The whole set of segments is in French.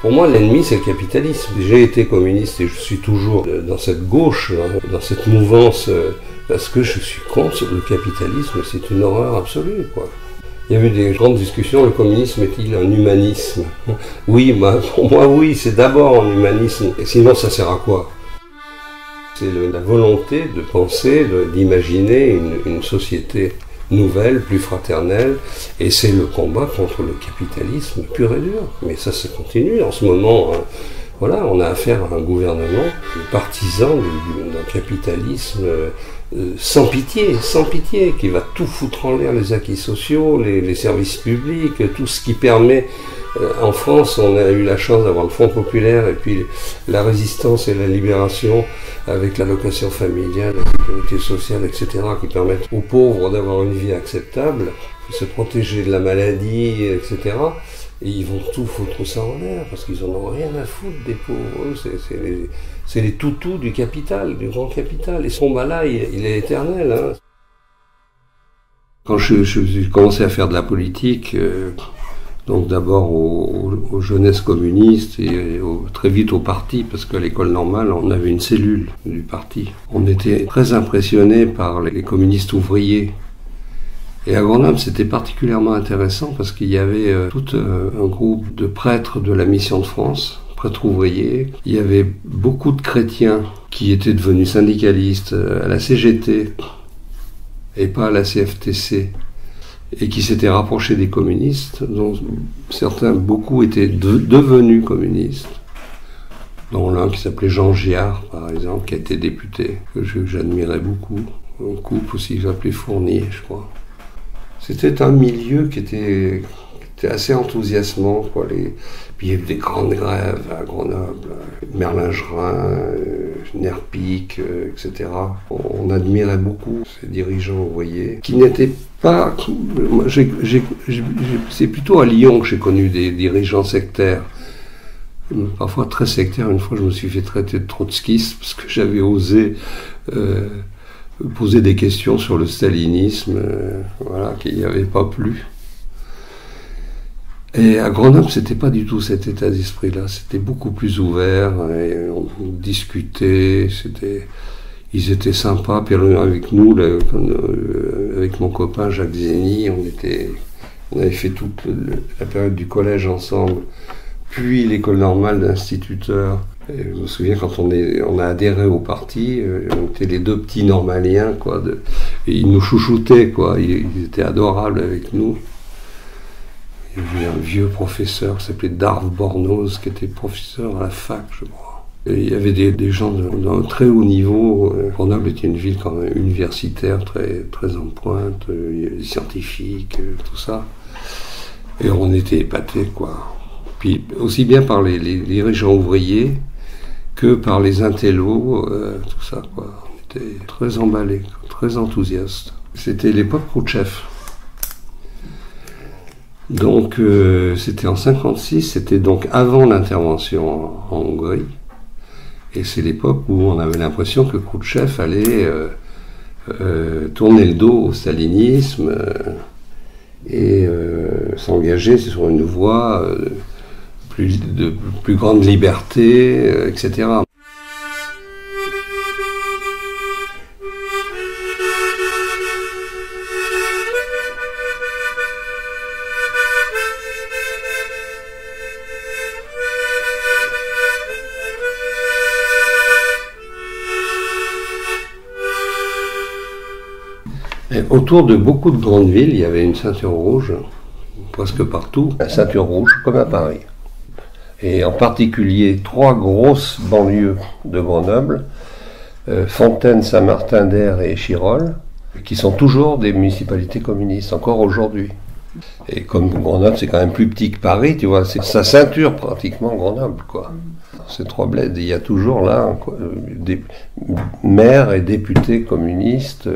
Pour moi, l'ennemi, c'est le capitalisme. J'ai été communiste et je suis toujours dans cette gauche, dans cette mouvance, parce que je suis contre le capitalisme. C'est une horreur absolue, quoi. Il y a eu des grandes discussions, le communisme est-il un humanisme? Oui, pour moi, oui, c'est d'abord un humanisme. Et sinon, ça sert à quoi? C'est la volonté de penser, d'imaginer une société nouvelle, plus fraternelle, et c'est le combat contre le capitalisme pur et dur. Mais ça continue en ce moment. Hein. Voilà, on a affaire à un gouvernement partisan d'un capitalisme sans pitié, qui va tout foutre en l'air, les acquis sociaux, les services publics, tout ce qui permet. En France, on a eu la chance d'avoir le Front populaire et puis la résistance et la libération avec l'allocation familiale, la sécurité sociale, etc., qui permettent aux pauvres d'avoir une vie acceptable, de se protéger de la maladie, etc. Et ils vont tout foutre ça en l'air parce qu'ils en ont rien à foutre des pauvres. C'est les toutous du capital, du grand capital. Et ce combat-là, il est éternel. Hein. Quand j'ai commencé à faire de la politique, donc d'abord aux jeunesses communistes et très vite au parti, parce qu'à l'école normale, on avait une cellule du parti. On était très impressionnés par les communistes ouvriers. Et à Grenoble, c'était particulièrement intéressant parce qu'il y avait tout un groupe de prêtres de la Mission de France, prêtres ouvriers. Il y avait beaucoup de chrétiens qui étaient devenus syndicalistes à la CGT et pas à la CFTC, et qui s'étaient rapprochés des communistes, dont beaucoup étaient devenus communistes, dont l'un qui s'appelait Jean Giard, par exemple, qui a été député, que j'admirais beaucoup. Un couple aussi qui s'appelait Fournier, je crois. C'était un milieu qui était assez enthousiasmant, quoi. Puis il y avait des grandes grèves à Grenoble, Merlingerin, Nerpic, etc. On admirait beaucoup ces dirigeants ouvriers, qui n'étaient pas... c'est plutôt à Lyon que j'ai connu des dirigeants sectaires, parfois très sectaires. Une fois, je me suis fait traiter de trotskiste parce que j'avais osé... poser des questions sur le stalinisme, voilà, qui n'y avait pas plu. Et à Grenoble, c'était pas du tout cet état d'esprit-là. C'était beaucoup plus ouvert, et on discutait, ils étaient sympas. Puis avec nous, là, avec mon copain Jacques Zény, on avait fait toute la période du collège ensemble, puis l'école normale d'instituteurs. Et je me souviens quand on a adhéré au parti, on était les deux petits normaliens, quoi, et ils nous chouchoutaient, quoi, ils étaient adorables avec nous. Il y avait un vieux professeur qui s'appelait Darve Bornoz, qui était professeur à la fac, je crois. Et il y avait des gens d'un très haut niveau. Grenoble était une ville quand même universitaire, très, très en pointe, il y avait des scientifiques, tout ça. Et on était épatés, quoi. Puis aussi bien par les dirigeants ouvriers que par les intellos, tout ça, quoi. On était très emballés, très enthousiastes. C'était l'époque Khrouchtchev. Donc c'était en 1956, c'était donc avant l'intervention en Hongrie. Et c'est l'époque où on avait l'impression que Khrouchtchev allait tourner le dos au stalinisme et s'engager sur une voie de plus grande liberté, etc. Et autour de beaucoup de grandes villes, il y avait une ceinture rouge, presque partout, la ceinture rouge, comme à Paris. Et en particulier 3 grosses banlieues de Grenoble, Fontaine, Saint-Martin-d'Hères et Chirolles, qui sont toujours des municipalités communistes, encore aujourd'hui. Et comme Grenoble, c'est quand même plus petit que Paris, tu vois, c'est sa ceinture pratiquement Grenoble, quoi. Ces 3 bleds, il y a toujours là des maires et députés communistes,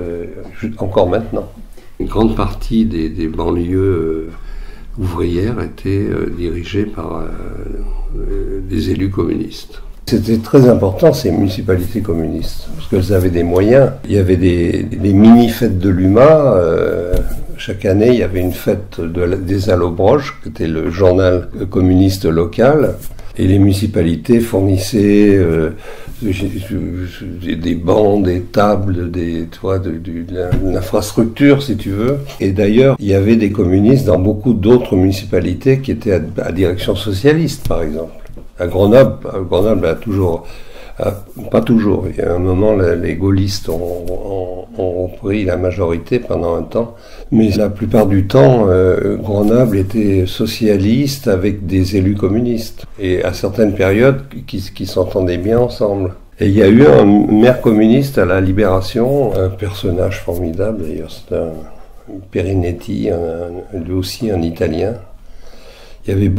encore maintenant. Une grande partie des banlieues ouvrières étaient dirigées par des élus communistes. C'était très important, ces municipalités communistes, parce qu'elles avaient des moyens. Il y avait des mini-fêtes de l'UMA. Chaque année, il y avait une fête des Allobroges, qui était le journal communiste local. Et les municipalités fournissaient des bancs, des tables, de l'infrastructure, si tu veux. Et d'ailleurs, il y avait des communistes dans beaucoup d'autres municipalités qui étaient à direction socialiste, par exemple. À Grenoble pas toujours. Il y a un moment, les gaullistes ont pris la majorité pendant un temps. Mais la plupart du temps, Grenoble était socialiste avec des élus communistes. Et à certaines périodes, qui s'entendaient bien ensemble. Et il y a eu un maire communiste à la Libération, un personnage formidable d'ailleurs, c'est un Perinetti, lui aussi un Italien. Il y avait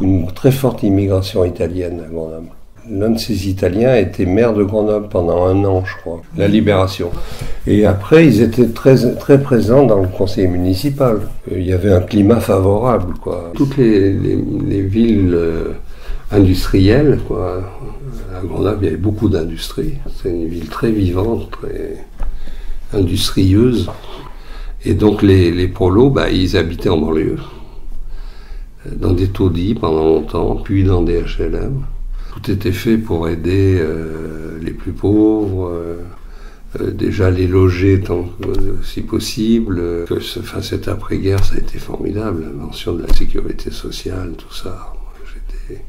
une très forte immigration italienne à Grenoble. L'un de ces Italiens était maire de Grenoble pendant 1 an, je crois, la Libération. Et après, ils étaient très, très présents dans le conseil municipal. Il y avait un climat favorable, quoi. Toutes les villes industrielles, quoi. À Grenoble, il y avait beaucoup d'industrie. C'est une ville très vivante, très industrieuse. Et donc, les prolos, ils habitaient en banlieue, dans des taudis pendant longtemps, puis dans des HLM. Tout était fait pour aider les plus pauvres, déjà les loger tant si possible. Cette après-guerre, ça a été formidable, l'invention de la sécurité sociale, tout ça. J'étais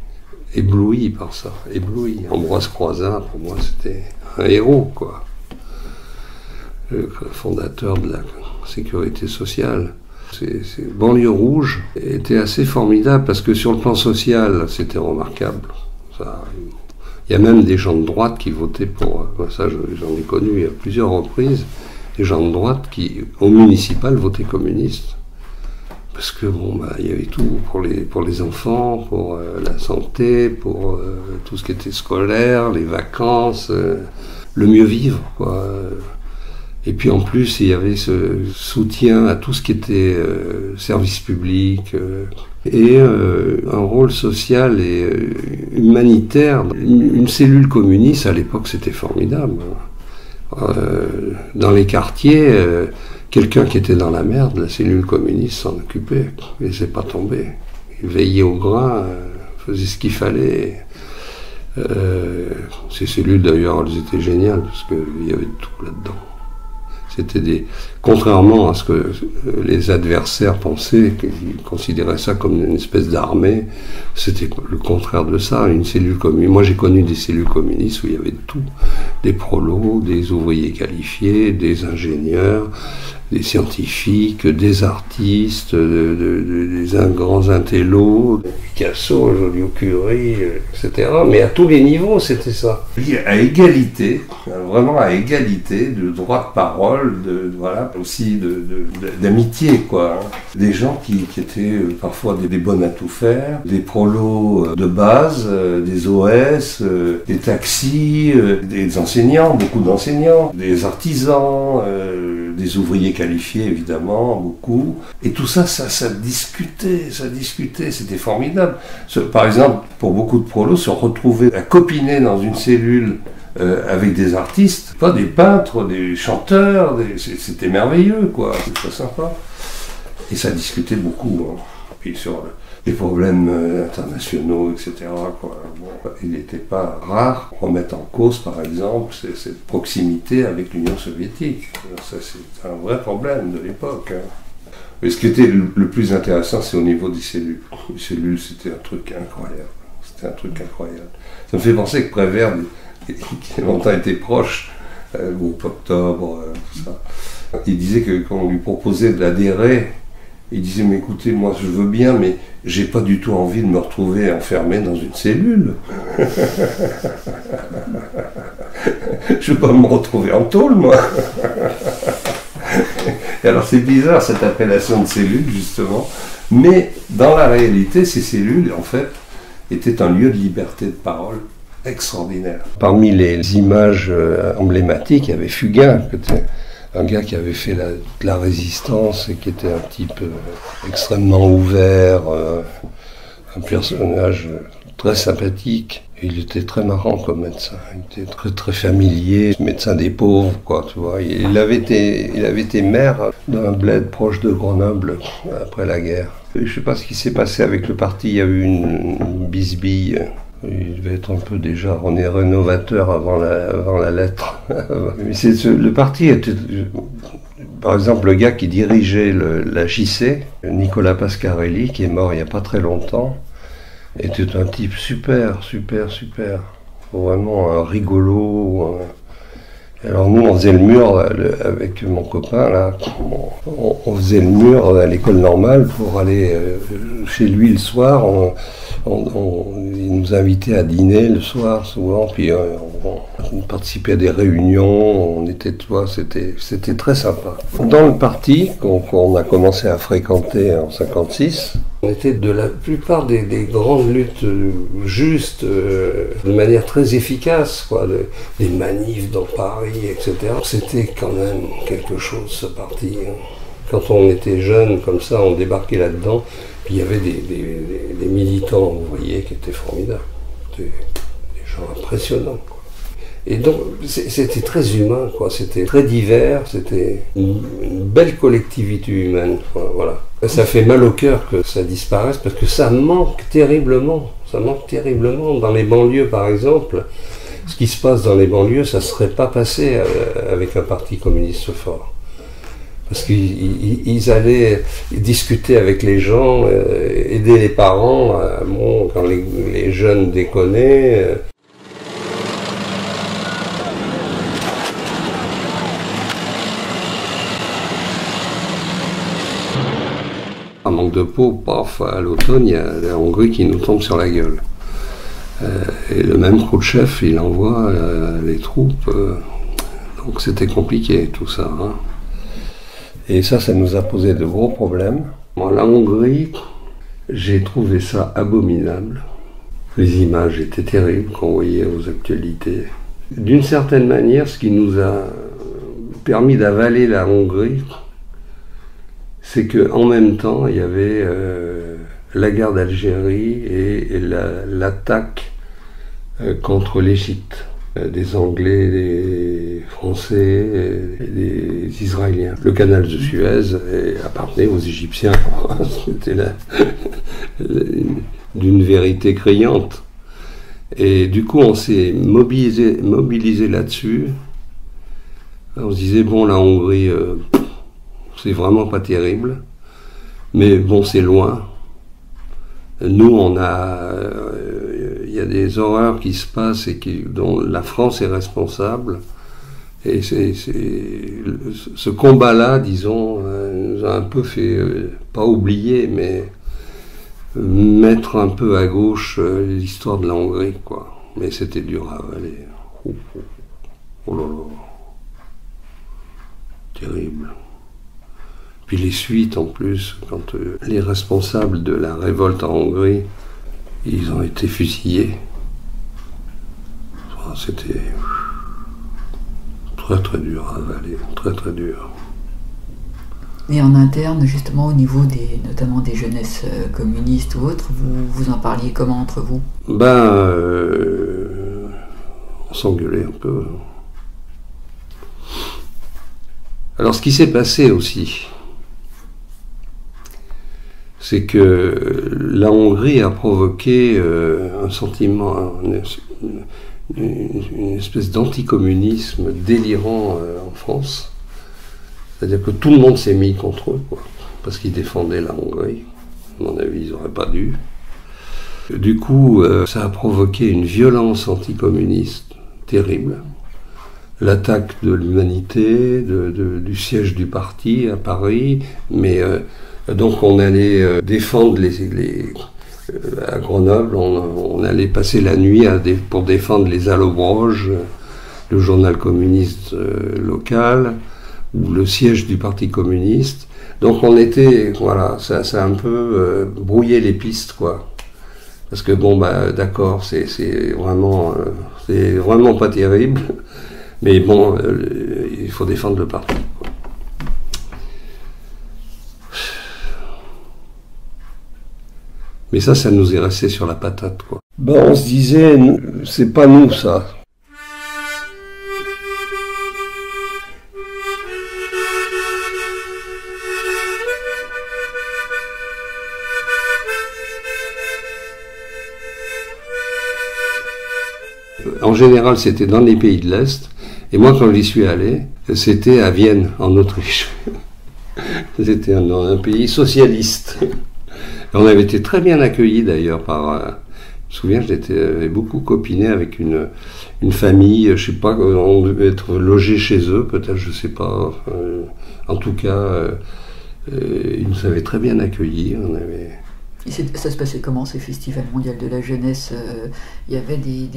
ébloui par ça, ébloui. Ambroise Croizat, pour moi, c'était un héros, quoi. Le fondateur de la sécurité sociale. Ces banlieues rouges étaient assez formidables parce que sur le plan social, c'était remarquable. Il y a même des gens de droite qui votaient pour... Ça, j'en ai connu à plusieurs reprises. Des gens de droite qui, au municipal, votaient communiste. Parce que, il y avait tout pour les enfants, pour la santé, pour tout ce qui était scolaire, les vacances, le mieux vivre, quoi. Et puis en plus, il y avait ce soutien à tout ce qui était service public et un rôle social et humanitaire. Une cellule communiste, à l'époque, c'était formidable. Dans les quartiers, quelqu'un qui était dans la merde, la cellule communiste s'en occupait. Il ne laissait pas tomber. Il veillait au grain, faisait ce qu'il fallait. Ces cellules, d'ailleurs, elles étaient géniales parce qu'il y avait tout là-dedans. Contrairement à ce que les adversaires pensaient, qu'ils considéraient ça comme une espèce d'armée, c'était le contraire de ça, une cellule communiste. Moi j'ai connu des cellules communistes où il y avait tout, des prolos, des ouvriers qualifiés, des ingénieurs, des scientifiques, des artistes, des grands intellos, Picasso, Joliot-Curie, etc. Mais à tous les niveaux, c'était ça. À égalité, vraiment à égalité, de droit de parole, aussi d'amitié, quoi. Des gens qui étaient parfois des bonnes à tout faire, des prolos de base, des OS, des taxis, des enseignants, beaucoup d'enseignants, des artisans, des ouvriers qualifiés évidemment, beaucoup. Et tout ça, ça discutait, c'était formidable. Par exemple, pour beaucoup de prolos, se retrouver à copiner dans une cellule avec des artistes, pas des peintres, des chanteurs, c'était merveilleux, quoi, c'était très sympa. Et ça discutait beaucoup, hein. Puis sur les problèmes internationaux, etc., quoi. Bon, il n'était pas rare de remettre en cause, par exemple, cette proximité avec l'Union soviétique. Alors ça, c'est un vrai problème de l'époque, hein. Mais ce qui était le plus intéressant, c'est au niveau des cellules. Les cellules, c'était un truc incroyable. C'était un truc incroyable. Ça me fait penser que Prévert, qui a longtemps été proche, groupe Octobre, tout ça, il disait que quand on lui proposait d'adhérer, il disait, mais écoutez, moi je veux bien, mais j'ai pas du tout envie de me retrouver enfermé dans une cellule. Je veux pas me retrouver en tôle, moi. Et alors c'est bizarre cette appellation de cellule, justement, mais dans la réalité, ces cellules, en fait, étaient un lieu de liberté de parole extraordinaire. Parmi les images emblématiques, il y avait Fugain, un gars qui avait fait la résistance et qui était un type extrêmement ouvert, un personnage très sympathique. Il était très marrant comme médecin, il était très très familier, médecin des pauvres, quoi, tu vois. Il avait été maire d'un bled proche de Grenoble après la guerre. Je ne sais pas ce qui s'est passé avec le parti, il y a eu une bisbille Il devait être un peu déjà, on est rénovateur avant la lettre. Mais le parti était, par exemple, le gars qui dirigeait la JC, Nicolas Pascarelli, qui est mort il n'y a pas très longtemps, était un type super. Vraiment un rigolo. Alors nous, on faisait le mur avec mon copain, là. On faisait le mur à l'école normale pour aller chez lui le soir. Il nous invitait à dîner le soir souvent, puis on participait à des réunions, c'était très sympa. Dans le parti qu'on a commencé à fréquenter en 56, on était de la plupart des grandes luttes justes, de manière très efficace, quoi, des manifs dans Paris, etc. C'était quand même quelque chose, ce parti. Hein. Quand on était jeune, comme ça, on débarquait là-dedans, puis il y avait des militants, vous voyez, qui étaient formidables. Des gens impressionnants, quoi. Et donc, c'était très humain, quoi. C'était très divers, c'était une belle collectivité humaine, quoi, voilà. Ça fait mal au cœur que ça disparaisse, parce que ça manque terriblement. Ça manque terriblement. Dans les banlieues, par exemple, ce qui se passe dans les banlieues, ça ne serait pas passé avec un parti communiste fort. Parce qu'ils allaient discuter avec les gens, aider les parents, bon, quand les jeunes déconnaient. Un manque de peau, paf, à l'automne, il y a la Hongrie qui nous tombe sur la gueule. Et le même Khrouchtchev, il envoie les troupes. Donc c'était compliqué tout ça. Hein. Et ça nous a posé de gros problèmes. La Hongrie, j'ai trouvé ça abominable. Les images étaient terribles qu'on voyait aux actualités. D'une certaine manière, ce qui nous a permis d'avaler la Hongrie, c'est qu'en même temps, il y avait la guerre d'Algérie et l'attaque contre l'Égypte. Des Anglais, des Français et des Israéliens. Le canal de Suez appartenait aux Égyptiens. C'était d'une vérité criante. Et du coup, on s'est mobilisé là-dessus. On se disait, bon, la Hongrie, c'est vraiment pas terrible. Mais bon, c'est loin. Nous, il y a des horreurs qui se passent et dont la France est responsable. Et ce combat-là, disons, nous a un peu fait, pas oublier, mais mettre un peu à gauche l'histoire de la Hongrie, quoi. Mais c'était dur à avaler. Oh là là. Terrible. Puis les suites en plus, quand les responsables de la révolte en Hongrie, ils ont été fusillés. C'était très dur à avaler, très dur. Et en interne, justement, au niveau notamment des jeunesses communistes ou autres, vous en parliez comment entre vous? On s'engueulait un peu. Alors ce qui s'est passé aussi, c'est que la Hongrie a provoqué un sentiment, une espèce d'anticommunisme délirant en France. C'est-à-dire que tout le monde s'est mis contre eux, quoi, parce qu'ils défendaient la Hongrie. À mon avis, ils n'auraient pas dû. Du coup, ça a provoqué une violence anticommuniste terrible. L'attaque de l'humanité, du siège du parti à Paris, mais donc on allait défendre à Grenoble, on allait passer la nuit pour défendre les Allobroges, le journal communiste local, ou le siège du parti communiste. Donc on était, voilà, ça a un peu brouillé les pistes, quoi. Parce que bon, d'accord, c'est vraiment pas terrible. Mais bon, il faut défendre le parti, quoi. Mais ça nous est resté sur la patate, quoi. On se disait, c'est pas nous, ça. en général, c'était dans les pays de l'Est. Et moi, quand j'y suis allé, c'était à Vienne, en Autriche. C'était un pays socialiste. Et on avait été très bien accueillis d'ailleurs par... je me souviens, j'avais beaucoup copiné avec une famille, je sais pas, on devait être logé chez eux, peut-être, je sais pas. En tout cas, ils nous avaient très bien accueillis. Et ça se passait comment, ces festivals mondiaux de la jeunesse? Il y avait des...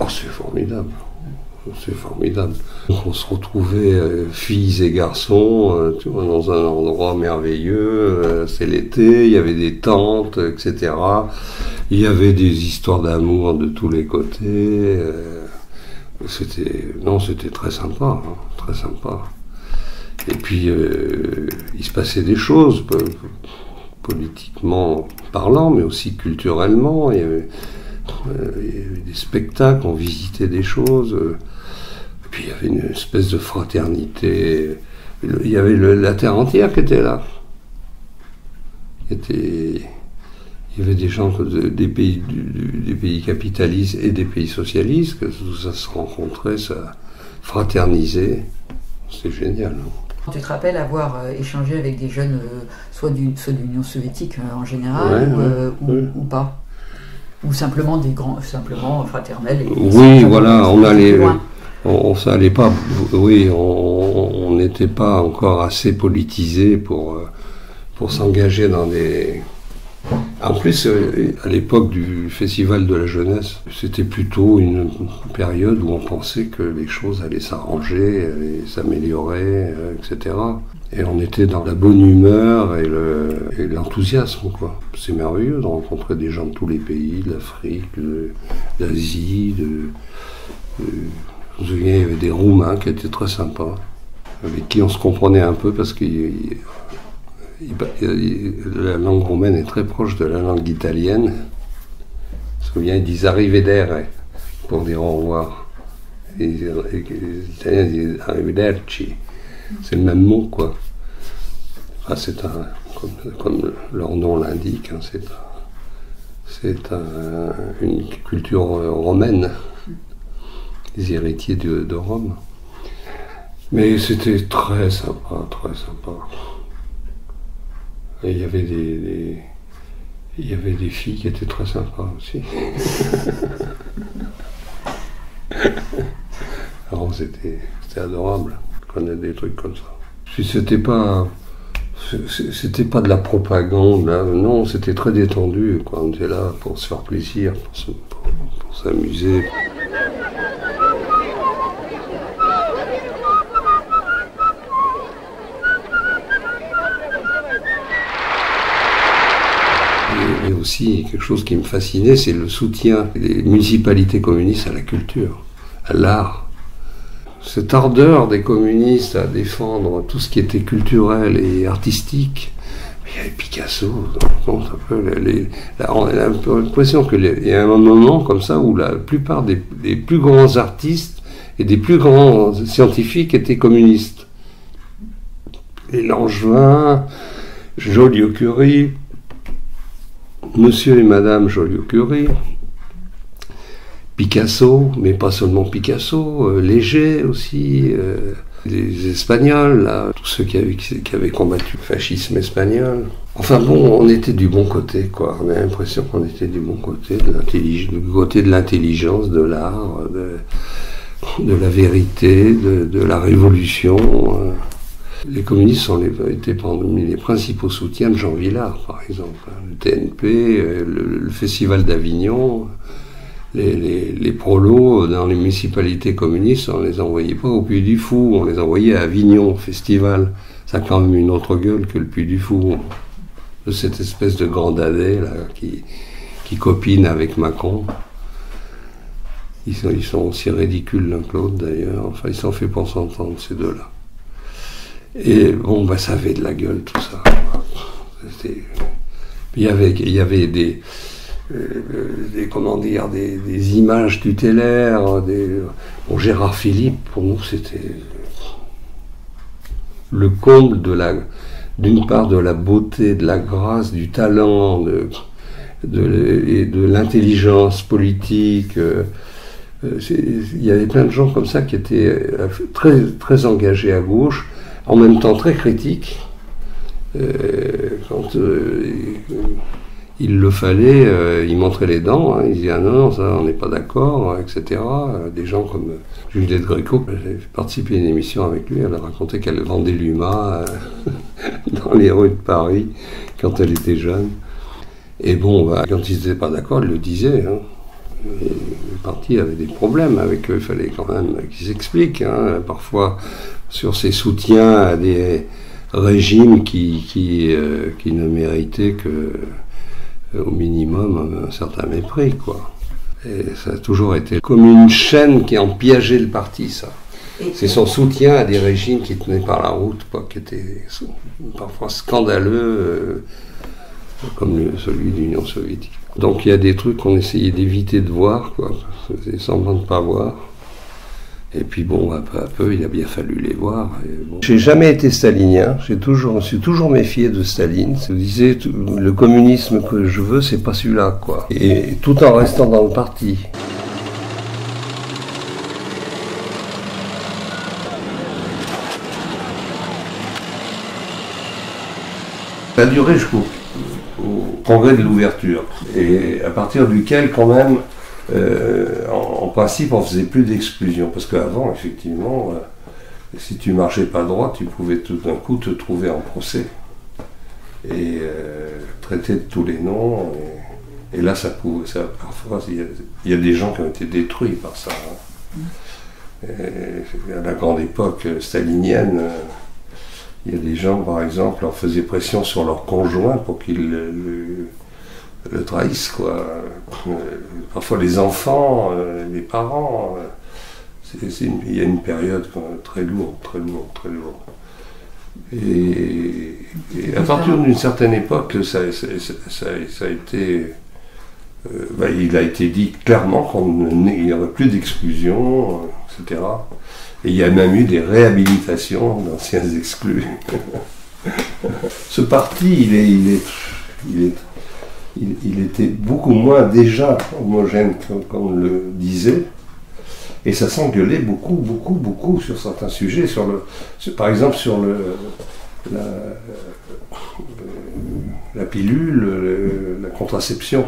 Oh, c'est formidable. C'est formidable. Donc on se retrouvait, filles et garçons, tu vois, dans un endroit merveilleux. C'est l'été, il y avait des tentes, etc. Il y avait des histoires d'amour de tous les côtés. C'était très sympa, hein, très sympa. Et puis, il se passait des choses, politiquement parlant, mais aussi culturellement. Il y avait des spectacles, on visitait des choses. Et puis il y avait une espèce de fraternité. Il y avait la terre entière qui était là. Il y avait des gens des pays capitalistes et des pays socialistes, que tout ça se rencontrait, ça fraternisait. C'est génial. Tu te rappelles avoir échangé avec des jeunes, soit de l'Union soviétique en général, ou pas? Ou simplement simplement fraternels? Oui, voilà, on allait... On s'allait pas... Oui, on n'était pas encore assez politisé pour s'engager dans des... En plus, à l'époque du Festival de la jeunesse, c'était plutôt une période où on pensait que les choses allaient s'arranger, allaient s'améliorer, etc. Et on était dans la bonne humeur et l'enthousiasme, quoi. C'est merveilleux de rencontrer des gens de tous les pays, de l'Afrique, d'Asie, je me souviens, il y avait des Roumains qui étaient très sympas, avec qui on se comprenait un peu parce que la langue roumaine est très proche de la langue italienne. Je me souviens, ils disent arrivedere pour dire au revoir. Et les Italiens disent arrivederci. C'est le même mot, quoi. Enfin, comme leur nom l'indique, hein, c'est une culture romaine, les héritiers de Rome. Mais c'était très sympa, très sympa. Et il y avait des filles qui étaient très sympas aussi. Alors c'était adorable de connaître des trucs comme ça. Puis c'était pas de la propagande, là. Non, c'était très détendu, quoi. On était là pour se faire plaisir, pour s'amuser. Et aussi, quelque chose qui me fascinait, c'est le soutien des municipalités communistes à la culture, à l'art. Cette ardeur des communistes à défendre tout ce qui était culturel et artistique. Il y avait Picasso, on a l'impression qu'il y a un moment comme ça où la plupart des plus grands artistes et des plus grands scientifiques étaient communistes. Et Langevin, Joliot-Curie, Monsieur et Madame Joliot-Curie, Picasso, mais pas seulement Picasso, Léger aussi, les Espagnols, là, tous ceux qui avaient combattu le fascisme espagnol. Enfin bon, on était du bon côté, quoi. On a l'impression qu'on était du bon côté, du côté de l'intelligence, de l'art, de la vérité, de la révolution. Les communistes étaient parmi les principaux soutiens de Jean Vilar, par exemple. Le TNP, le Festival d'Avignon, les prolos dans les municipalités communistes, on ne les envoyait pas au Puy du Fou, on les envoyait à Avignon, au festival. Ça a quand même une autre gueule que le Puy du Fou. De cette espèce de grand dadais là, qui copine avec Macron. Ils sont aussi ridicules l'un que l'autre d'ailleurs. Enfin, ils s'en fait pour s'entendre, ces deux-là. Et bon, bah, ça avait de la gueule, tout ça. Il y avait des comment dire, des images tutélaires. Bon, Gérard Philippe, pour nous, c'était le comble d'une part de la beauté, de la grâce, du talent, et de l'intelligence politique, Il y avait plein de gens comme ça qui étaient très, très engagés à gauche, en même temps très critiques. Quand il le fallait, ils montraient les dents, hein, ils disaient « Ah non, ça, on n'est pas d'accord, etc. » Des gens comme Juliette Gréco, j'ai participé à une émission avec lui, elle a raconté qu'elle vendait l'UMA dans les rues de Paris quand elle était jeune. Et bon, quand ils n'étaient pas d'accord, ils le disaient. Hein. Le parti avait des problèmes avec eux, il fallait quand même qu'ils s'expliquent. Hein, parfois sur ses soutiens à des régimes qui ne méritaient que, au minimum, un certain mépris, quoi. Et ça a toujours été comme une chaîne qui empiégeait le parti, ça. C'est son soutien à des régimes qui tenaient par la route, quoi, qui étaient parfois scandaleux, comme celui de l'Union soviétique. Donc il y a des trucs qu'on essayait d'éviter de voir, quoi, c'est semblant de ne pas voir. Et puis bon, peu à peu, il a bien fallu les voir. Bon. J'ai jamais été stalinien, je me suis toujours méfié de Staline. Je disais, le communisme que je veux, c'est pas celui-là, quoi. Et tout en restant dans le parti. Ça a duré jusqu'au congrès de l'ouverture, et à partir duquel, quand même, en principe, on faisait plus d'exclusion, parce qu'avant, effectivement, si tu marchais pas droit, tu pouvais tout d'un coup te trouver en procès et traiter de tous les noms. Et là, parfois, il y a des gens qui ont été détruits par ça. Hein. À la grande époque stalinienne, il y a des gens, par exemple, leur faisaient pression sur leur conjoint pour qu'ils le trahissent, quoi. Parfois les enfants, les parents, il y a une période très lourde. Et à partir d'une certaine époque, ça a été... il a été dit clairement qu'il n'y aurait plus d'exclusion, etc. Et il y a même eu des réhabilitations d'anciens exclus. Ce parti, il était beaucoup moins déjà homogène qu'on le disait, et ça s'engueulait beaucoup sur certains sujets, par exemple sur la pilule, la contraception.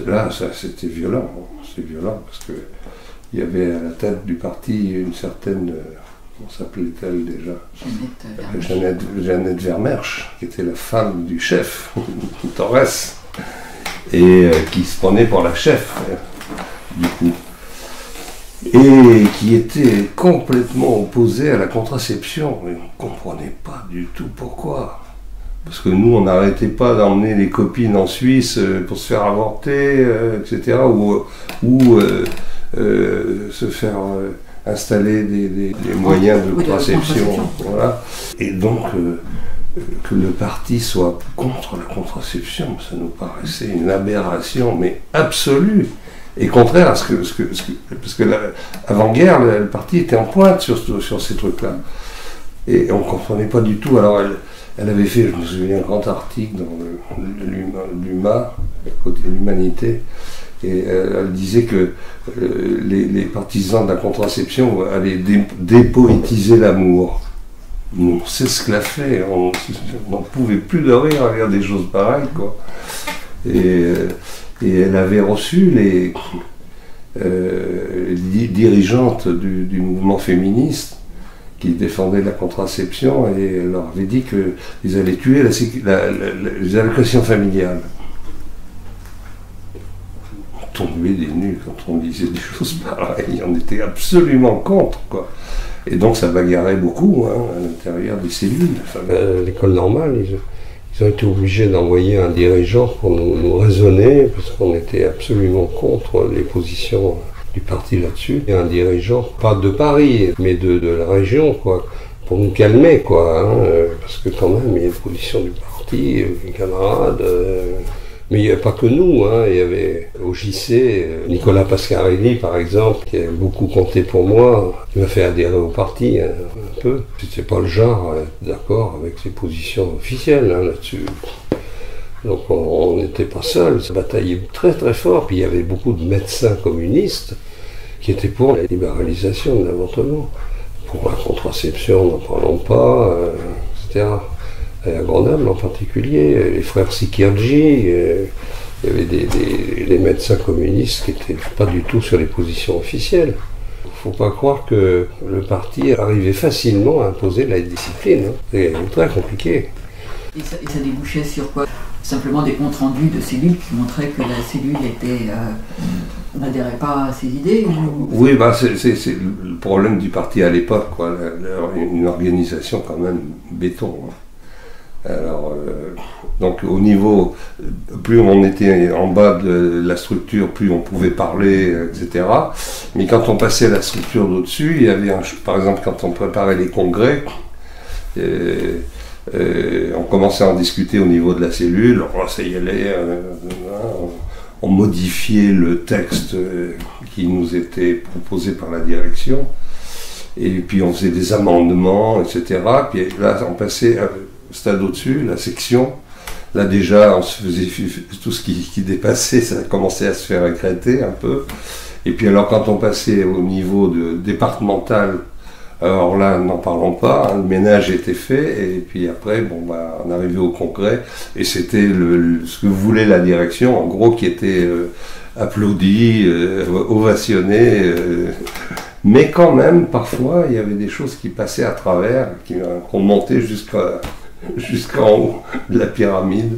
Là, c'était violent, parce que il y avait à la tête du parti une certaine, comment s'appelait-elle déjà ? Jeannette Vermersch, qui était la femme du chef, Torres, et qui se prenait pour la chef, du coup, et qui était complètement opposée à la contraception. Et on ne comprenait pas du tout pourquoi. Parce que nous, on n'arrêtait pas d'emmener les copines en Suisse pour se faire avorter, etc., ou se faire installer des moyens de contraception. Voilà. Et donc, que le parti soit contre la contraception, ça nous paraissait une aberration, mais absolue, et contraire à ce que parce que avant-guerre, le parti était en pointe sur ces trucs-là. Et on ne comprenait pas du tout. Alors, elle avait fait, je me souviens, un grand article dans l'UMA, côté de l'Humanité, et elle disait que les partisans de la contraception allaient dépoétiser l'amour. On s'esclaffait, on n'en pouvait plus de rire à dire des choses pareilles, quoi. Et elle avait reçu les dirigeantes du mouvement féministe qui défendaient la contraception, et elle leur avait dit qu'ils allaient tuer les allocations familiales. On tombait des nues quand on disait des choses pareilles, on était absolument contre, quoi. Et donc ça bagarrait beaucoup, hein, à l'intérieur des cellules. L'école normale, ils ont été obligés d'envoyer un dirigeant pour nous raisonner, parce qu'on était absolument contre les positions du parti là-dessus. Et un dirigeant, pas de Paris, mais de la région, quoi, pour nous calmer, quoi, hein, parce que quand même, il y a une position du parti, les camarades, mais il n'y avait pas que nous, hein, il y avait au JC, Nicolas Pascarelli, par exemple, qui a beaucoup compté pour moi, qui m'a fait adhérer au parti, hein, un peu. C'était pas le genre à être d'accord avec ses positions officielles, hein, là-dessus. Donc on n'était pas seul, ça bataillait très très fort. Puis il y avait beaucoup de médecins communistes qui étaient pour la libéralisation de l'avortement. Pour la contraception, n'en parlons pas, etc. Et à Grenoble en particulier, les frères Sikierji, il y avait des médecins communistes qui n'étaient pas du tout sur les positions officielles. Il ne faut pas croire que le parti arrivait facilement à imposer la discipline. Hein. C'est très compliqué. Et ça débouchait sur quoi? Simplement des comptes rendus de cellules qui montraient que la cellule n'adhérait pas à ses idées ou... Oui, bah c'est le problème du parti à l'époque, quoi. Une organisation quand même béton. Hein. Alors, donc au niveau, plus on était en bas de la structure, plus on pouvait parler, etc. Mais quand on passait à la structure d'au-dessus, il y avait, par exemple, quand on préparait les congrès, on commençait à en discuter au niveau de la cellule, ça y allait, on modifiait le texte qui nous était proposé par la direction, et puis on faisait des amendements, etc. Puis là, on passait au stade au-dessus, la section. Là déjà, on se faisait tout ce qui dépassait, ça commençait à se faire écrêter un peu. Et puis alors quand on passait au niveau départemental, alors là, n'en parlons pas, hein, le ménage était fait, et puis après, on arrivait au congrès, et c'était ce que voulait la direction, en gros, qui était applaudi, ovationné, mais quand même, parfois, il y avait des choses qui passaient à travers, qu'on montait jusqu'en haut de la pyramide.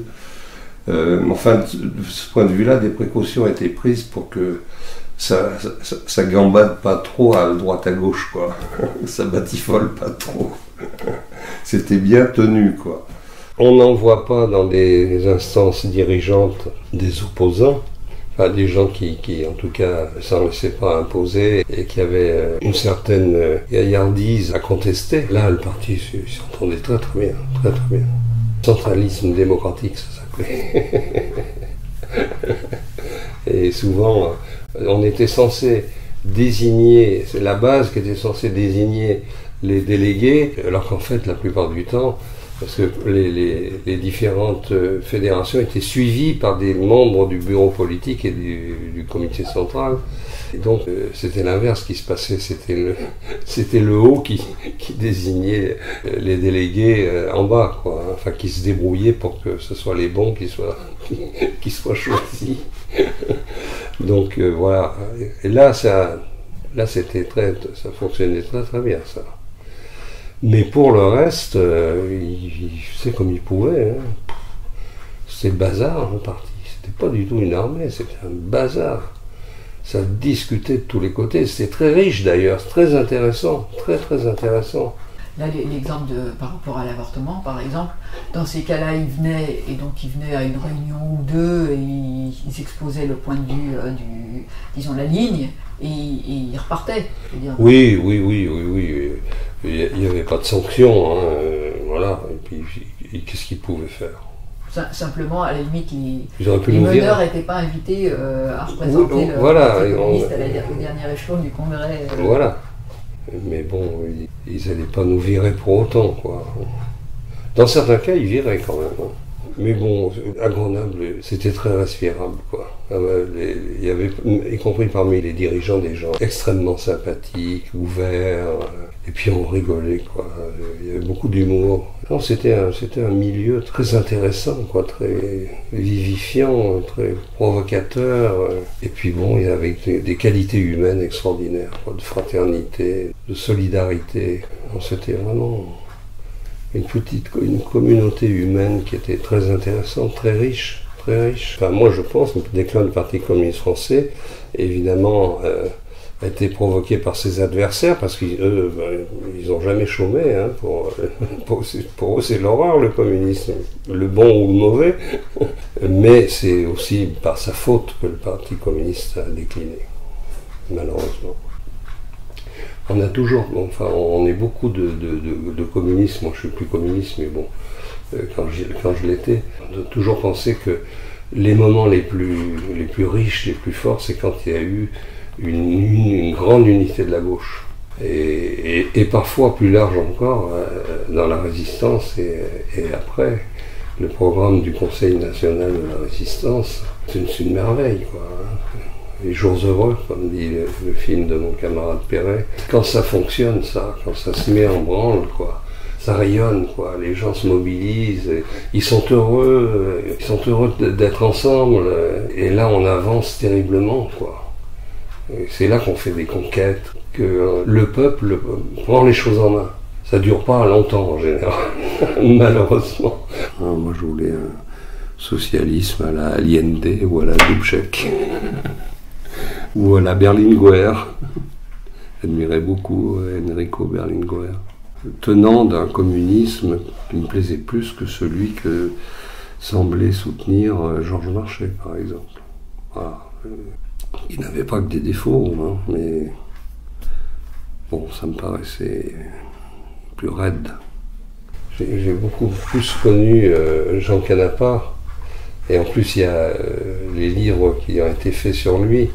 Enfin, de ce point de vue-là, des précautions étaient prises pour que ça gambade pas trop à droite à gauche, quoi. Ça batifole pas trop. C'était bien tenu, quoi. On n'en voit pas dans les instances dirigeantes des opposants, enfin des gens qui en tout cas s'en laissaient pas imposer et qui avaient une certaine gaillardise à contester. Là, le parti s'entendait très très bien, très très bien. Centralisme démocratique, ça s'appelait. Et souvent, on était censé désigner, c'est la base qui était censée désigner les délégués, alors qu'en fait, la plupart du temps, parce que les différentes fédérations étaient suivies par des membres du bureau politique et du comité central. Et donc, c'était l'inverse qui se passait, c'était le haut qui désignait les délégués en bas, quoi. Enfin, qui se débrouillaient pour que ce soit les bons qui soient choisis. Donc voilà. Et là, ça fonctionnait très très bien, ça. Mais pour le reste, il faisait comme il pouvait. Hein. C'était le bazar, le parti. C'était pas du tout une armée, c'était un bazar. Ça discutait de tous les côtés. C'était très riche d'ailleurs, très intéressant, très très intéressant. Là, l'exemple par rapport à l'avortement, par exemple, dans ces cas-là, ils venaient à une réunion ou deux et ils exposaient le point de vue, disons la ligne, et ils repartaient. Je veux dire. Oui. Il n'y avait pas de sanction, hein, voilà. Et puis, qu'est-ce qu'ils pouvaient faire? Simplement, à la limite, les meneurs n'étaient pas invités à représenter le communiste au dernier échelon du Congrès. Voilà. Mais bon, ils n'allaient pas nous virer pour autant, quoi. Dans certains cas, ils viraient quand même. Hein. Mais bon, à Grenoble, c'était très respirable, quoi. Il y avait, y compris parmi les dirigeants, des gens extrêmement sympathiques, ouverts, et puis on rigolait, quoi. Il y avait beaucoup d'humour. Non, c'était un milieu très intéressant, quoi, très vivifiant, très provocateur. Et puis bon, il y avait des qualités humaines extraordinaires, quoi, de fraternité, de solidarité. C'était vraiment une communauté humaine qui était très intéressante, très riche, très riche. Enfin, moi je pense que le déclin du Parti communiste français, évidemment, a été provoqué par ses adversaires, parce qu'eux, ils n'ont jamais chômé, hein, pour eux c'est l'horreur, le communisme, le bon ou le mauvais, mais c'est aussi par sa faute que le Parti communiste a décliné, malheureusement. On a toujours, enfin, on est beaucoup de communistes. Moi, je suis plus communiste, mais bon, quand je l'étais, on a toujours pensé que les moments les plus riches, les plus forts, c'est quand il y a eu une grande unité de la gauche. Et parfois plus large encore dans la résistance et après. Le programme du Conseil national de la résistance, c'est une merveille, quoi. Les jours heureux, comme dit le film de mon camarade Perret. Quand ça fonctionne, ça, quand ça se met en branle, quoi, ça rayonne, quoi. Les gens se mobilisent, ils sont heureux d'être ensemble. Et là, on avance terriblement, quoi. Et c'est là qu'on fait des conquêtes, que le peuple prend les choses en main. Ça dure pas longtemps en général, malheureusement. Alors, moi, je voulais un socialisme à la Allende ou à la Dubček. Ou à la Berlinguer. J'admirais beaucoup Enrico Berlinguer. Tenant d'un communisme qui me plaisait plus que celui que semblait soutenir Georges Marchais, par exemple. Voilà. Il n'avait pas que des défauts, hein, mais bon, ça me paraissait plus raide. J'ai beaucoup plus connu Jean Canapa, et en plus il y a les livres qui ont été faits sur lui,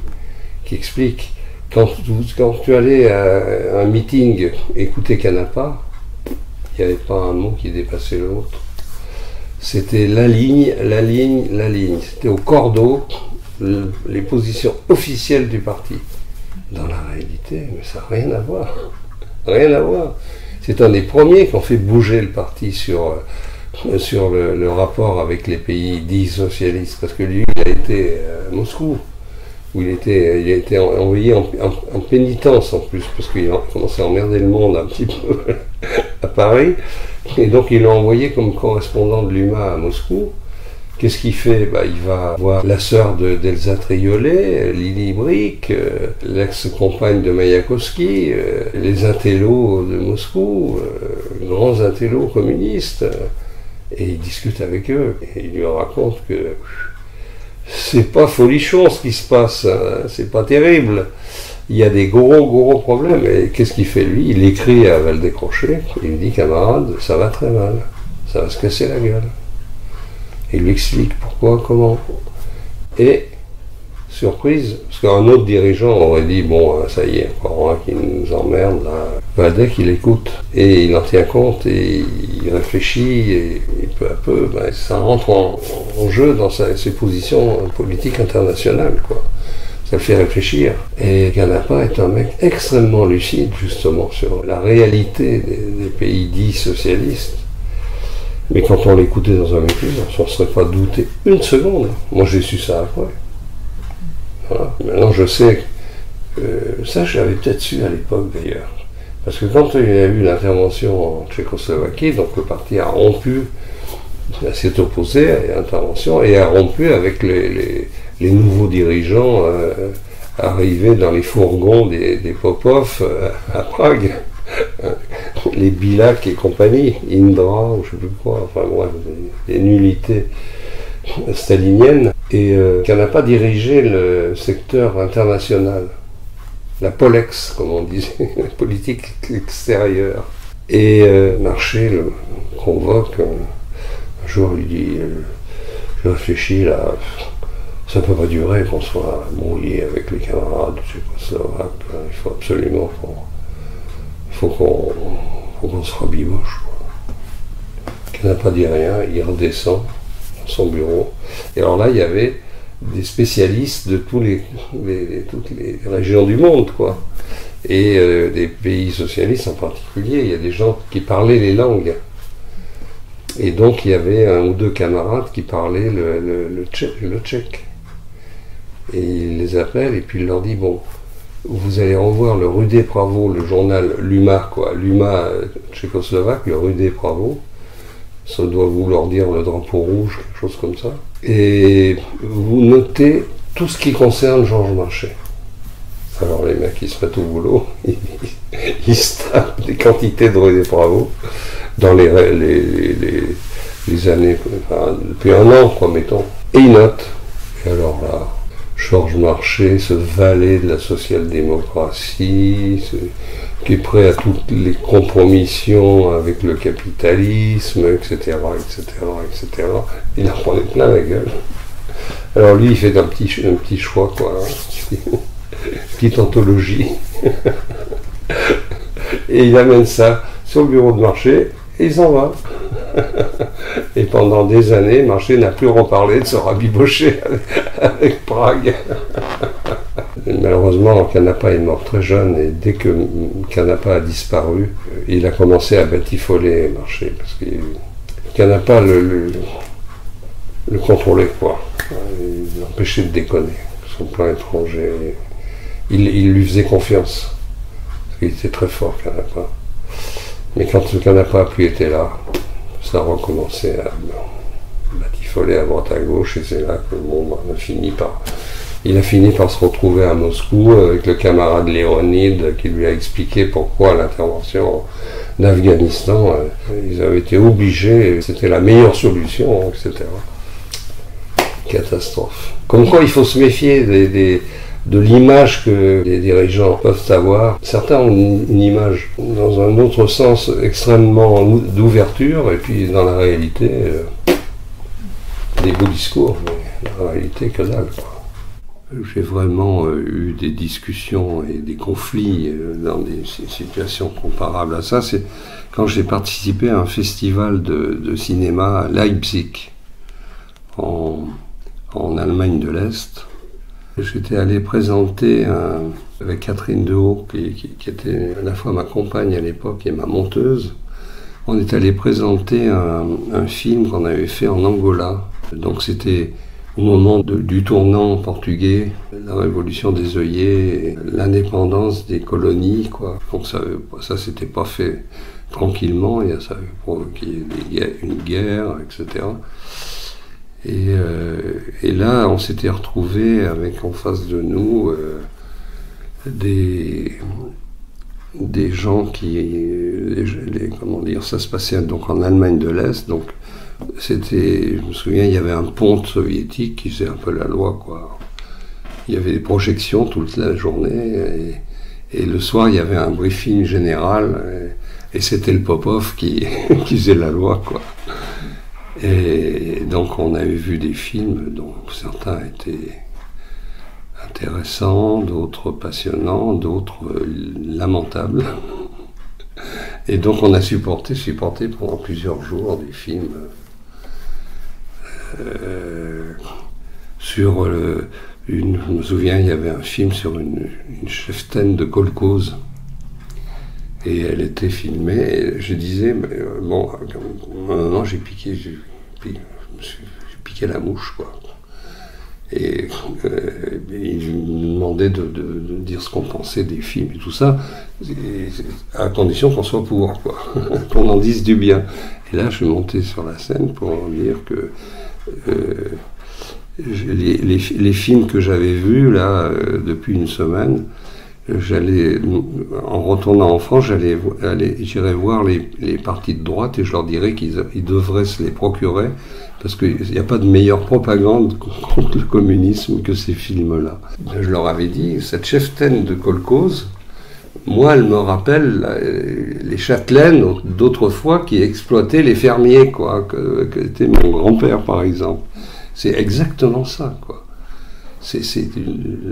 qui expliquent, quand tu allais à un meeting écouter Canapa, il n'y avait pas un mot qui dépassait l'autre. C'était la ligne. C'était au cordeau les positions officielles du parti. Dans la réalité, mais ça n'a rien à voir. Rien à voir. C'est un des premiers qui ont fait bouger le parti sur le rapport avec les pays dits socialistes, parce que lui, il a été à Moscou, où il a été envoyé en pénitence en plus, parce qu'il a commencé à emmerder le monde un petit peu à Paris, et donc il l'a envoyé comme correspondant de l'UMA à Moscou. Qu'est-ce qu'il fait? Il va voir la sœur d'Elsa Triolet, Lily Brick, l'ex-compagne de Mayakovsky, les intellos de Moscou, grands intellos communistes, et il discute avec eux, et il lui raconte que c'est pas folichon ce qui se passe, hein, c'est pas terrible. Il y a des gros problèmes. Et qu'est-ce qu'il fait lui? Il écrit à Valdécrochet, il lui dit: camarade, ça va très mal, ça va se casser la gueule. Et il lui explique pourquoi, comment. Et, surprise, parce qu'un autre dirigeant aurait dit: bon, ça y est, encore un qui nous emmerde, là. Valdec, il écoute, et il en tient compte, et il réfléchit, et peu à peu, ça rentre en jeu dans ses positions politiques internationales, quoi. Ça le fait réfléchir. Et Canapa est un mec extrêmement lucide, justement, sur la réalité des pays dits socialistes. Mais quand on l'écoutait dans un meeting, on ne se serait pas douté une seconde. Moi, j'ai su ça après. Voilà. Maintenant, je sais que ça, je l'avais peut-être su à l'époque, d'ailleurs. Parce que quand il y a eu l'intervention en Tchécoslovaquie, donc le parti a rompu, s'est opposé à l'intervention et a rompu avec les nouveaux dirigeants arrivés dans les fourgons des Popov à Prague. Les Bilac et compagnie, Indra ou je ne sais plus quoi, enfin bref, des nullités staliniennes, et qui n'a pas dirigé le secteur international, la Polex, comme on disait, la politique extérieure. Et Marchais le convoque, un jour il dit: je réfléchis là, ça ne peut pas durer qu'on soit brouillé avec les camarades tchécoslovaques, il faut absolument qu'on se rabiboche. Qui n'a pas dit rien, il redescend dans son bureau. Et alors là, il y avait des spécialistes de toutes les régions du monde, quoi. Et des pays socialistes en particulier. Il y a des gens qui parlaient les langues. Et donc, il y avait un ou deux camarades qui parlaient le tchèque. Et il les appelle et puis il leur dit: bon, vous allez revoir le Rudé Pravo, le journal l'UMA, quoi, l'UMA tchécoslovaque, le Rudé Pravo, ça doit vouloir dire le drapeau rouge, quelque chose comme ça, et vous notez tout ce qui concerne Georges Marchais. Alors les mecs, ils se mettent au boulot, ils se tapent des quantités de Rudé Pravo dans les années, enfin, depuis un an, quoi, mettons, et ils notent. Et alors là, Georges Marchais, ce valet de la social-démocratie, qui est prêt à toutes les compromissions avec le capitalisme, etc., etc. Il en prenait plein la gueule. Alors lui, il fait un petit choix, quoi, petite anthologie. Et il amène ça sur le bureau de Marchais, et il s'en va. Et pendant des années, Marché n'a plus reparlé de se rabibocher avec Prague. Malheureusement, Canapa est mort très jeune, et dès que Canapa a disparu, il a commencé à batifoler Marché, parce que Canapa le contrôlait, quoi. Il l'empêchait de déconner, son plan étranger. Il lui faisait confiance, parce qu'il était très fort, Canapa. Mais quand Canapa n'a plus été là, ça a recommencé à batifoler à droite à gauche, et c'est là que le monde il a fini par se retrouver à Moscou avec le camarade Léonide qui lui a expliqué pourquoi l'intervention d'Afghanistan, ils avaient été obligés, c'était la meilleure solution, etc. Catastrophe. Comme quoi il faut se méfier de l'image que les dirigeants peuvent avoir. Certains ont une image dans un autre sens extrêmement d'ouverture, et puis dans la réalité, des beaux discours, mais la réalité que dalle, quoi. J'ai vraiment eu des discussions et des conflits dans des situations comparables à ça. C'est quand j'ai participé à un festival de cinéma à Leipzig, en Allemagne de l'Est. J'étais allé présenter avec Catherine Dehaut, qui était à la fois ma compagne à l'époque et ma monteuse. On est allé présenter un film qu'on avait fait en Angola. Donc c'était au moment du tournant portugais, la révolution des œillets, l'indépendance des colonies, quoi. Donc ça s'était pas fait tranquillement, et ça avait provoqué une guerre, etc. Et là, on s'était retrouvés avec en face de nous des gens comment dire, ça se passait donc en Allemagne de l'Est, donc c'était, je me souviens, il y avait un ponte soviétique qui faisait un peu la loi, quoi. Il y avait des projections toute la journée, et le soir, il y avait un briefing général, et c'était le Popov qui faisait la loi, quoi. Et donc on avait vu des films dont certains étaient intéressants, d'autres passionnants, d'autres lamentables. Et donc on a supporté pendant plusieurs jours des films sur je me souviens, il y avait un film sur une cheftaine de kolkhoz. Et elle était filmée, et je disais, bon, à un moment j'ai piqué la mouche, quoi. Et il me demandait de dire ce qu'on pensait des films et tout ça, à condition qu'on soit pour, quoi, qu'on en dise du bien. Et là, je suis monté sur la scène pour dire que les films que j'avais vus, là, depuis une semaine, en retournant en France, j'irais voir les partis de droite, et je leur dirais qu'ils devraient se les procurer, parce qu'il n'y a pas de meilleure propagande contre le communisme que ces films-là. Je leur avais dit, cette cheftaine de kolkhoz, moi, elle me rappelle les châtelaines d'autrefois qui exploitaient les fermiers, quoi, que était mon grand-père, par exemple. C'est exactement ça, quoi. C'est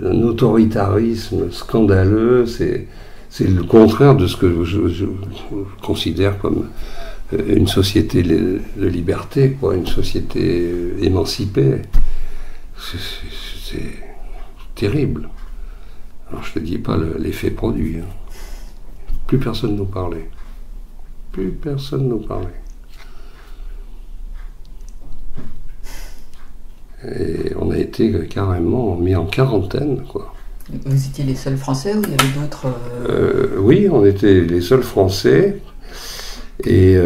un autoritarisme scandaleux, c'est le contraire de ce que je considère comme une société de liberté, quoi, une société émancipée. C'est terrible. Alors je ne te dis pas l'effet produit. Hein. Plus personne nous parlait. Plus personne nous parlait. Et on a été carrément mis en quarantaine, quoi. Vous étiez les seuls Français ou il y avait d'autres Oui, on était les seuls Français. Et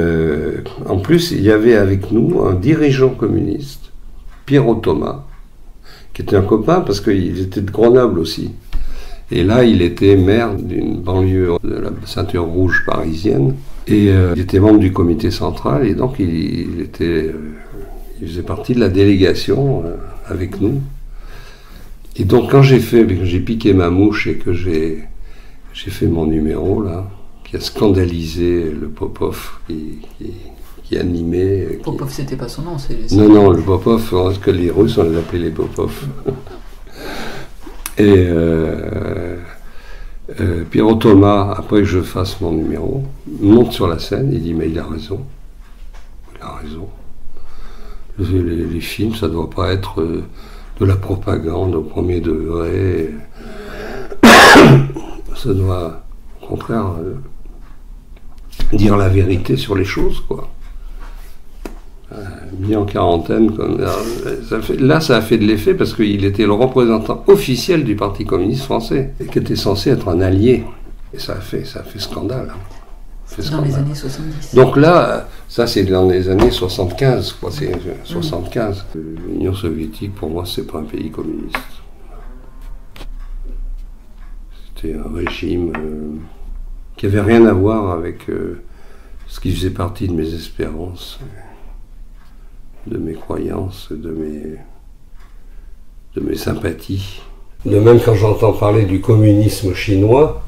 en plus, il y avait avec nous un dirigeant communiste, Pierrot Thomas, qui était un copain parce qu'il était de Grenoble aussi. Et là, il était maire d'une banlieue de la ceinture rouge parisienne. Et il était membre du comité central, et donc il faisait partie de la délégation avec nous. Et donc quand j'ai piqué ma mouche et que j'ai fait mon numéro là, qui a scandalisé le Popov qui animait. Popov, c'était pas son nom, Non, le Popov, parce que les Russes on les appelait les Popov. Et Pierrot Thomas, après que je fasse mon numéro, monte sur la scène, il dit mais il a raison. Il a raison. Les films, ça ne doit pas être de la propagande au premier degré. Ça doit, au contraire, dire la vérité sur les choses, quoi. Mis en quarantaine, ça a fait de l'effet parce qu'il était le représentant officiel du Parti communiste français, et qui était censé être un allié. Et ça a fait scandale. Dans les années 70. Donc là, ça c'est dans les années 75, quoi. C'est 75. L'Union soviétique, pour moi, c'est pas un pays communiste. C'était un régime qui avait rien à voir avec ce qui faisait partie de mes espérances, de mes croyances, de mes sympathies. De même, quand j'entends parler du communisme chinois,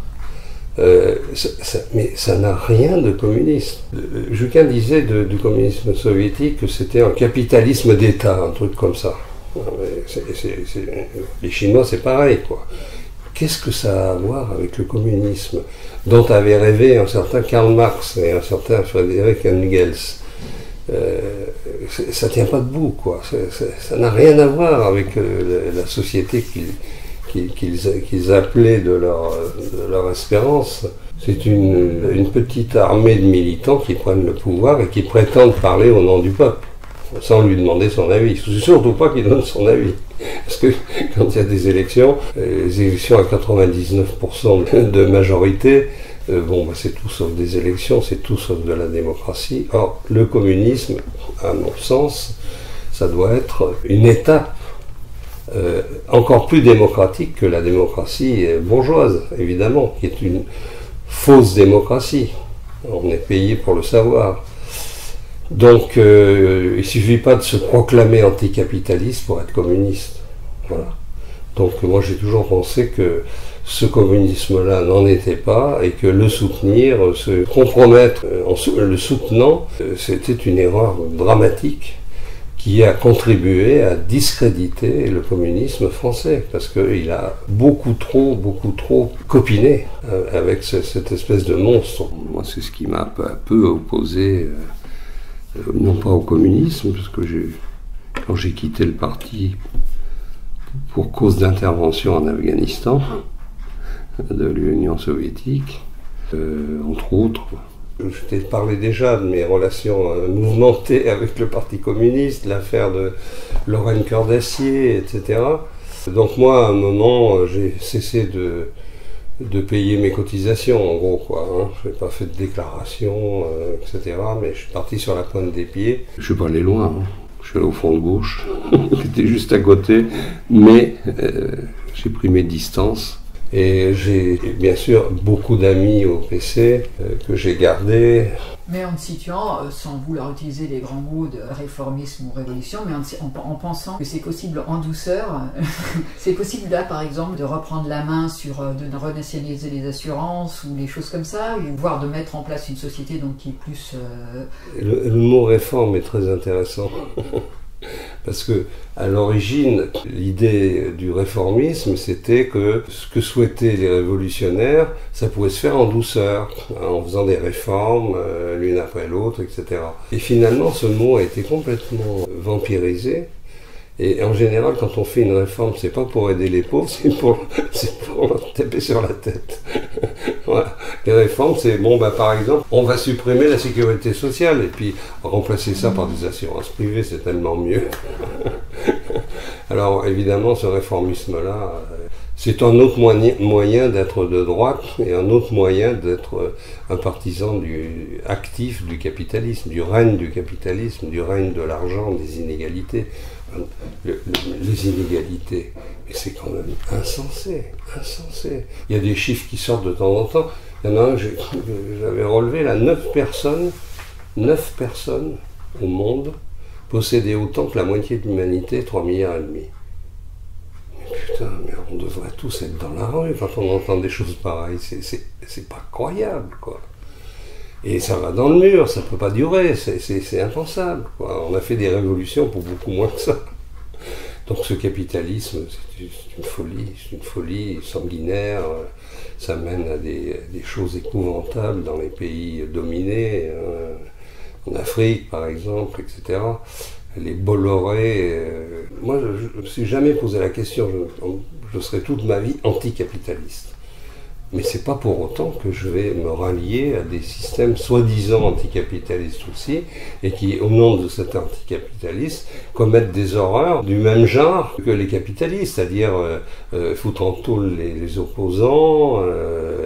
mais ça n'a rien de communiste. Juquin disait du communisme soviétique que c'était un capitalisme d'État, un truc comme ça. Les Chinois, c'est pareil, quoi. Qu'est-ce que ça a à voir avec le communisme dont avait rêvé un certain Karl Marx et un certain Friedrich Engels? Ça tient pas debout, quoi. Ça n'a rien à voir avec la société qu'ils appelaient de leur espérance. C'est une petite armée de militants qui prennent le pouvoir et qui prétendent parler au nom du peuple, sans lui demander son avis. Surtout pas qu'il donne son avis. Parce que quand il y a des élections, les élections à 99% de majorité, c'est tout sauf des élections, c'est tout sauf de la démocratie. Or, le communisme, à mon sens, ça doit être une étape encore plus démocratique que la démocratie bourgeoise, évidemment, qui est une fausse démocratie. On est payé pour le savoir. Donc, il ne suffit pas de se proclamer anticapitaliste pour être communiste. Voilà. Donc, moi, j'ai toujours pensé que ce communisme-là n'en était pas et que le soutenir, se compromettre en le soutenant, c'était une erreur dramatique qui a contribué à discréditer le communisme français, parce qu'il a beaucoup trop copiné avec cette espèce de monstre. Moi, c'est ce qui m'a peu à peu opposé, non pas au communisme, parce que quand j'ai quitté le parti pour cause d'intervention en Afghanistan, de l'Union soviétique, entre autres. Je t'ai parlé déjà de mes relations mouvementées avec le Parti communiste, l'affaire de Lorraine Cœur d'Acier, etc. Donc moi, à un moment, j'ai cessé de payer mes cotisations, en gros, quoi. Hein. Je n'ai pas fait de déclaration, etc. Mais je suis parti sur la pointe des pieds. Je suis pas allé loin. Hein. Je suis allé au fond de gauche, qui était juste à côté, mais j'ai pris mes distances. Et j'ai bien sûr beaucoup d'amis au PC que j'ai gardés. Mais en te situant, sans vouloir utiliser les grands mots de réformisme ou révolution, mais en pensant que c'est possible en douceur, c'est possible là par exemple de reprendre la main sur, de renationaliser les assurances ou des choses comme ça, voire de mettre en place une société donc, qui est plus... Le mot réforme est très intéressant. Parce que, à l'origine, l'idée du réformisme, c'était que ce que souhaitaient les révolutionnaires, ça pouvait se faire en douceur, en faisant des réformes, l'une après l'autre, etc. Et finalement, ce mot a été complètement vampirisé. Et en général, quand on fait une réforme, c'est pas pour aider les pauvres, c'est pour leur taper sur la tête. Voilà. Les réformes, c'est par exemple, on va supprimer la sécurité sociale et puis remplacer ça par des assurances privées, c'est tellement mieux. Alors évidemment, ce réformisme-là, c'est un autre moyen d'être de droite et un autre moyen d'être un partisan actif du capitalisme, du règne du capitalisme, du règne de l'argent, des inégalités. Les inégalités, mais c'est quand même insensé. Il y a des chiffres qui sortent de temps en temps. Il y en a un, j'avais relevé là, 9 personnes au monde possédaient autant que la moitié de l'humanité, 3,5 milliards. Mais putain, mais on devrait tous être dans la rue quand on entend des choses pareilles. C'est pas croyable, quoi. Et ça va dans le mur, ça ne peut pas durer, c'est impensable, quoi. On a fait des révolutions pour beaucoup moins que ça. Donc ce capitalisme, c'est une folie sanguinaire, ça mène à des choses épouvantables dans les pays dominés. en Afrique par exemple, etc. Les Bolloré. Moi, je ne me suis jamais posé la question, je serai toute ma vie anticapitaliste. Mais c'est pas pour autant que je vais me rallier à des systèmes soi-disant anticapitalistes aussi, et qui, au nom de cet anticapitalisme, commettent des horreurs du même genre que les capitalistes, c'est-à-dire foutre en tôle les opposants,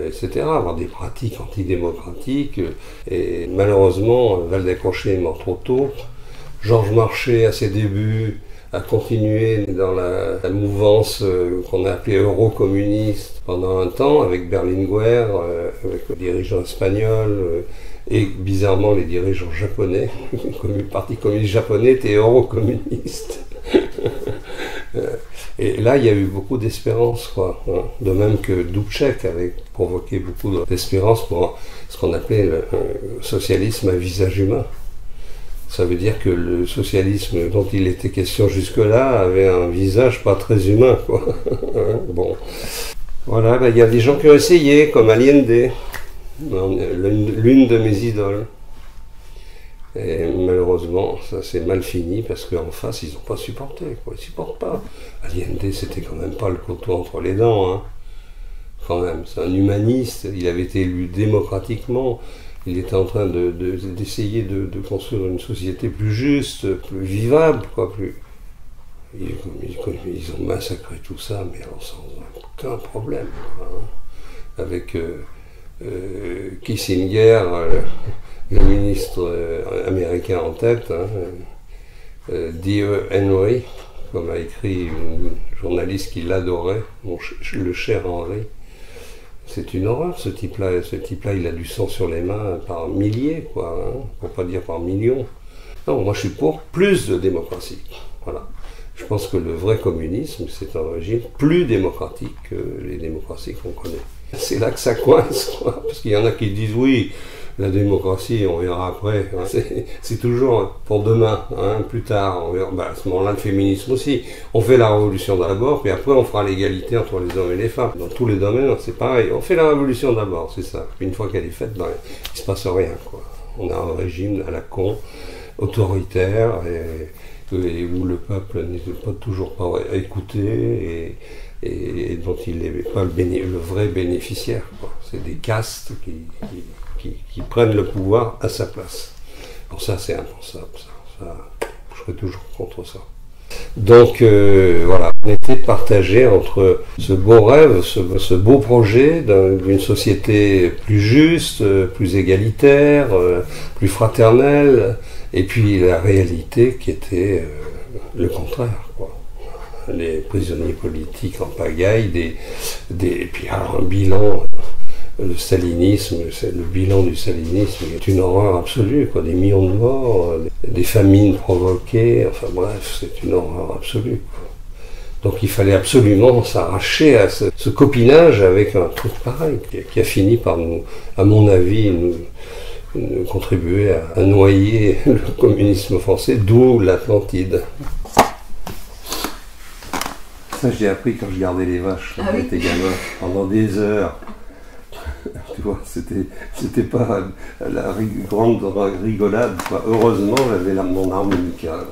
etc., avoir des pratiques antidémocratiques. Et malheureusement, Waldeck-Rochet est mort trop tôt. Georges Marchais, à ses débuts, a continué dans la mouvance qu'on a appelée eurocommuniste pendant un temps, avec Berlinguer, avec les dirigeants espagnols, et bizarrement les dirigeants japonais. Le Parti communiste japonais était eurocommuniste. Et là, il y a eu beaucoup d'espérance, quoi. Hein. De même que Dubček avait provoqué beaucoup d'espérance pour ce qu'on appelait le socialisme à visage humain. Ça veut dire que le socialisme dont il était question jusque-là avait un visage pas très humain, quoi. Bon. Voilà, il y a des gens qui ont essayé, comme Allende, l'une de mes idoles. Et malheureusement, ça s'est mal fini parce qu'en face, ils n'ont pas supporté, quoi. Ils ne supportent pas. Allende, c'était quand même pas le couteau entre les dents, hein. Quand même, c'est un humaniste, il avait été élu démocratiquement. Il était en train d'essayer de construire une société plus juste, plus vivable, quoi, plus... Ils ont massacré tout ça, mais sans aucun problème, quoi, hein. Avec Kissinger, le ministre américain en tête, hein, D.E. Henry, comme a écrit une journaliste qui l'adorait, le cher Henry. C'est une horreur, ce type-là. Ce type-là, il a du sang sur les mains par milliers, quoi, hein, pour pas dire par millions. Non, moi je suis pour plus de démocratie. Voilà. Je pense que le vrai communisme, c'est un régime plus démocratique que les démocraties qu'on connaît. C'est là que ça coince, quoi. Parce qu'il y en a qui disent oui, la démocratie, on verra après. C'est toujours pour demain, hein, plus tard. On verra. À ce moment-là, le féminisme aussi. On fait la révolution d'abord, puis après on fera l'égalité entre les hommes et les femmes. Dans tous les domaines, c'est pareil. On fait la révolution d'abord, c'est ça. Puis une fois qu'elle est faite, ben, il ne se passe rien, quoi. On a un régime à la con, autoritaire, et où le peuple n'est pas toujours pas écouté, et dont il n'est pas le vrai bénéficiaire, quoi. C'est des castes qui prennent le pouvoir à sa place. Bon, ça c'est impensable, ça, je serais toujours contre ça. Donc voilà, on était partagés entre ce beau rêve, ce beau projet d'une société plus juste, plus égalitaire, plus fraternelle, et puis la réalité qui était le contraire, quoi. Les prisonniers politiques en pagaille, et puis alors un bilan. Le stalinisme, le bilan du stalinisme est une horreur absolue, quoi. Des millions de morts, des famines provoquées, enfin bref, c'est une horreur absolue, quoi. Donc il fallait absolument s'arracher à ce copinage avec un truc pareil, qui a fini par nous, à mon avis, nous contribuer à noyer le communisme français, d'où l'Atlantide. Ça, j'ai appris quand je gardais les vaches, quand j'étais gamin, pendant des heures. Tu vois, c'était pas la grande rigolade, quoi. Heureusement, j'avais mon harmonica.